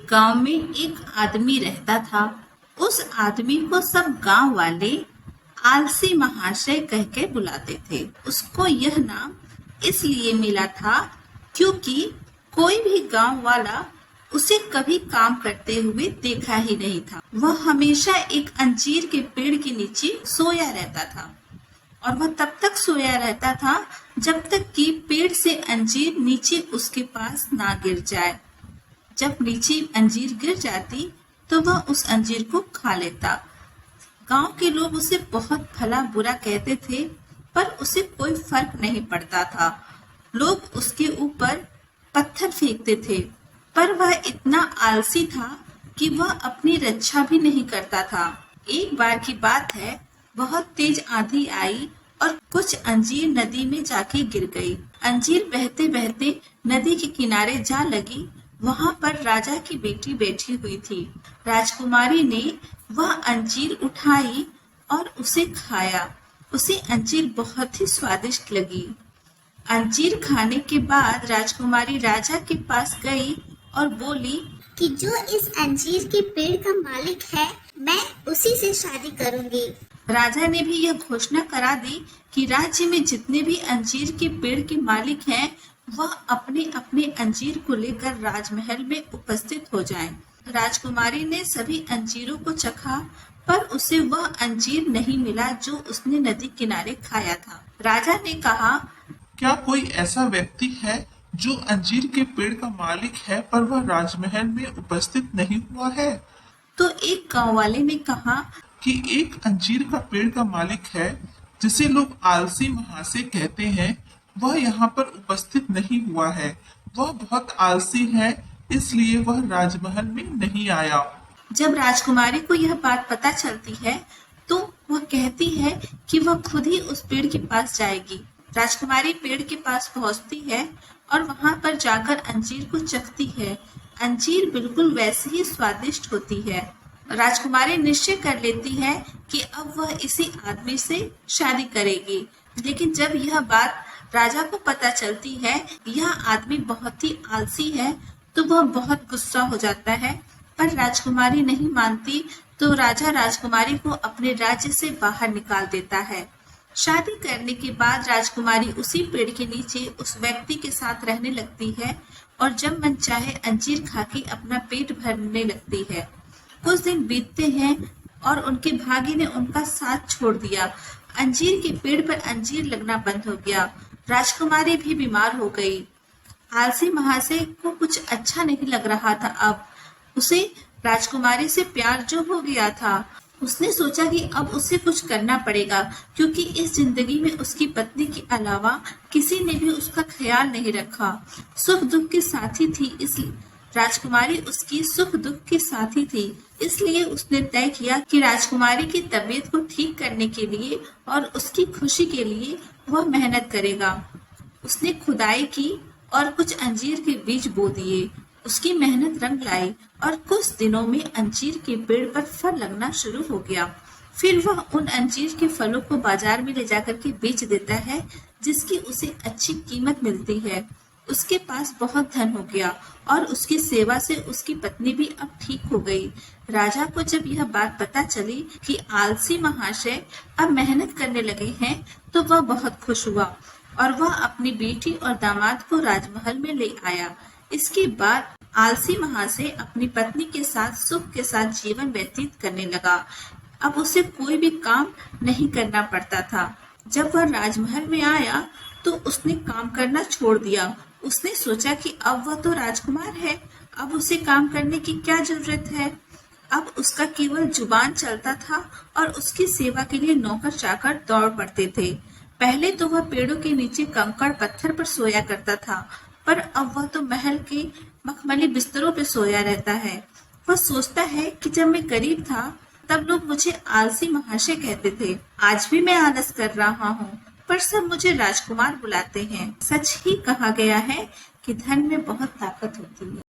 गांव में एक आदमी रहता था। उस आदमी को सब गांव वाले आलसी महाशय कह के बुलाते थे। उसको यह नाम इसलिए मिला था क्योंकि कोई भी गांव वाला उसे कभी काम करते हुए देखा ही नहीं था। वह हमेशा एक अंजीर के पेड़ के नीचे सोया रहता था और वह तब तक सोया रहता था जब तक कि पेड़ से अंजीर नीचे उसके पास ना गिर जाए। जब नीचे अंजीर गिर जाती तो वह उस अंजीर को खा लेता। गांव के लोग उसे बहुत भला बुरा कहते थे, पर उसे कोई फर्क नहीं पड़ता था। लोग उसके ऊपर पत्थर फेंकते थे, पर वह इतना आलसी था कि वह अपनी रक्षा भी नहीं करता था। एक बार की बात है, बहुत तेज आंधी आई और कुछ अंजीर नदी में जाके गिर गई। अंजीर बहते बहते नदी के किनारे जा लगी। वहां पर राजा की बेटी बैठी हुई थी। राजकुमारी ने वह अंजीर उठाई और उसे खाया। उसे अंजीर बहुत ही स्वादिष्ट लगी। अंजीर खाने के बाद राजकुमारी राजा के पास गई और बोली कि जो इस अंजीर के पेड़ का मालिक है, मैं उसी से शादी करूंगी। राजा ने भी यह घोषणा करा दी कि राज्य में जितने भी अंजीर के पेड़ के मालिक हैं, वह अपने अपने अंजीर को लेकर राजमहल में उपस्थित हो जाएं। राजकुमारी ने सभी अंजीरों को चखा, पर उसे वह अंजीर नहीं मिला जो उसने नदी किनारे खाया था। राजा ने कहा, क्या कोई ऐसा व्यक्ति है जो अंजीर के पेड़ का मालिक है पर वह राजमहल में उपस्थित नहीं हुआ है? तो एक गांव वाले ने कहा कि एक अंजीर का पेड़ का मालिक है जिसे लोग आलसी महाशय कहते हैं, वह यहाँ पर उपस्थित नहीं हुआ है। वह बहुत आलसी है, इसलिए वह राजमहल में नहीं आया। जब राजकुमारी को यह बात पता चलती है तो वह कहती है कि वह खुद ही उस पेड़ के पास जाएगी। राजकुमारी पेड़ के पास पहुंचती है और वहां पर जाकर अंजीर को चखती है। अंजीर बिल्कुल वैसे ही स्वादिष्ट होती है। राजकुमारी निश्चय कर लेती है कि अब वह इसी आदमी से शादी करेगी। लेकिन जब यह बात राजा को पता चलती है यह आदमी बहुत ही आलसी है, तो वह बहुत गुस्सा हो जाता है। पर राजकुमारी नहीं मानती, तो राजा राजकुमारी को अपने राज्य से बाहर निकाल देता है। शादी करने के बाद राजकुमारी उसी पेड़ के नीचे उस व्यक्ति के साथ रहने लगती है और जब मन चाहे अंजीर खा के अपना पेट भरने लगती है। कुछ दिन बीतते हैं और उनके भाग्य ने उनका साथ छोड़ दिया। अंजीर के पेड़ पर अंजीर लगना बंद हो गया। राजकुमारी भी बीमार हो गई। आलसी महाशय को कुछ अच्छा नहीं लग रहा था। अब उसे राजकुमारी से प्यार जो हो गया था, उसने सोचा कि अब उसे कुछ करना पड़ेगा, क्योंकि इस जिंदगी में उसकी पत्नी के अलावा किसी ने भी उसका ख्याल नहीं रखा। सुख दुख के साथी थी, इसलिए राजकुमारी उसकी सुख दुख के साथी थी। इसलिए उसने तय किया कि राजकुमारी की तबीयत को ठीक करने के लिए और उसकी खुशी के लिए वह मेहनत करेगा। उसने खुदाई की और कुछ अंजीर के बीज बो दिए। उसकी मेहनत रंग लाई और कुछ दिनों में अंजीर के पेड़ पर फल लगना शुरू हो गया। फिर वह उन अंजीर के फलों को बाजार में ले जाकर के बेच देता है, जिसकी उसे अच्छी कीमत मिलती है। उसके पास बहुत धन हो गया और उसकी सेवा से उसकी पत्नी भी अब ठीक हो गई। राजा को जब यह बात पता चली कि आलसी महाशय अब मेहनत करने लगे हैं, तो वह बहुत खुश हुआ और वह अपनी बेटी और दामाद को राजमहल में ले आया। इसके बाद आलसी महाशय अपनी पत्नी के साथ सुख के साथ जीवन व्यतीत करने लगा। अब उसे कोई भी काम नहीं करना पड़ता था। जब वह राजमहल में आया तो उसने काम करना छोड़ दिया। उसने सोचा कि अब वह तो राजकुमार है, अब उसे काम करने की क्या जरूरत है। अब उसका केवल जुबान चलता था और उसकी सेवा के लिए नौकर चाकर दौड़ पड़ते थे। पहले तो वह पेड़ों के नीचे कंकड़ पत्थर पर सोया करता था, पर अब वह तो महल के मखमली बिस्तरों पर सोया रहता है। वह सोचता है कि जब मैं गरीब था तब लोग मुझे आलसी महाशय कहते थे। आज भी मैं आलस कर रहा हूँ, पर सब मुझे राजकुमार बुलाते हैं। सच ही कहा गया है कि धन में बहुत ताकत होती है।